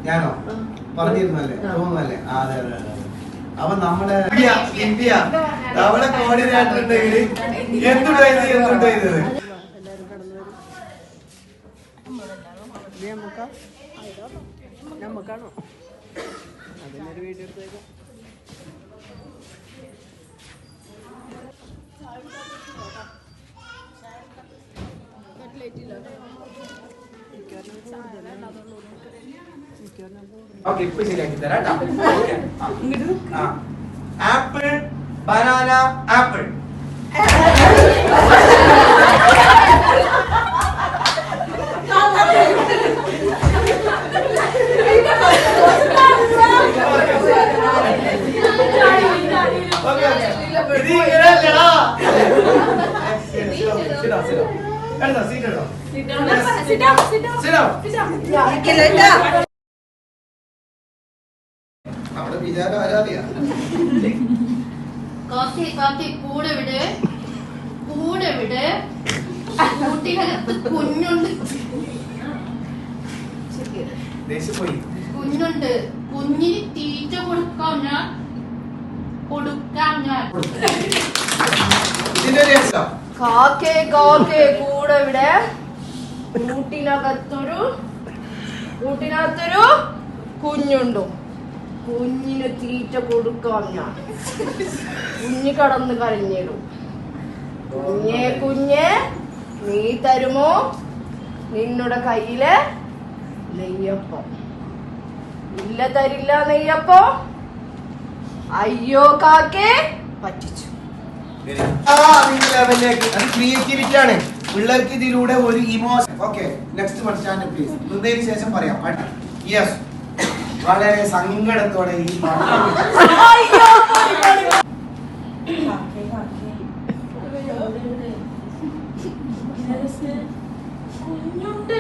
ഞാനോ പറഞ്ഞിരുന്നല്ലേ തോന്നുന്നല്ലേ? അതെ അതെ അതെ. അപ്പൊ നമ്മളെ ഇന്ത്യ നമ്മളെ കോർഡിനേറ്റർ ഉണ്ടെങ്കിൽ എന്തുണ്ടോ ഇത് നമുക്കാണോ അതിനൊരു വീഡിയോ എടുത്തേക്കാം. ഓക്കെ ഇപ്പൊ ശരിയാക്കി തരാം. Apple banana apple. നമ്മുടെ വിചാരം ആരാധിയാ. കൂടെ വിട് കുട്ടികൾക്ക് കുഞ്ഞുണ്ട് കുഞ്ഞുണ്ട് കുഞ്ഞിന് തീറ്റ കൊടുക്കാം ഞാൻ കാക്കേ കാക്കേ കൂടെ ഇവിടെ കൂട്ടിനകത്തൊരു കുഞ്ഞുണ്ടോ കുഞ്ഞിന് തീറ്റ കൊടുക്കാം ഞാൻ കുഞ്ഞ് കടന്ന് കരഞ്ഞിടും കുഞ്ഞേ നീ തരുമോ നിന്നുടെ കയ്യില് നെയ്യപ്പം ഇല്ല തരില്ല നെയ്യപ്പം അയ്യോ കാക്കേ പറ്റിച്ചു ക്രിയേറ്റിവിറ്റി ആണ് പിള്ളേർക്ക് ഇതിലൂടെ ഒരു ഇമോഷൻ. ഓക്കെ നെക്സ്റ്റ് പഠിച്ചാൽ പ്ലീസ് നിന്നതിന് ശേഷം പറയാം. യെസ് വളരെ സങ്കടത്തോടെ ഈ കുഞ്ഞുണ്ട്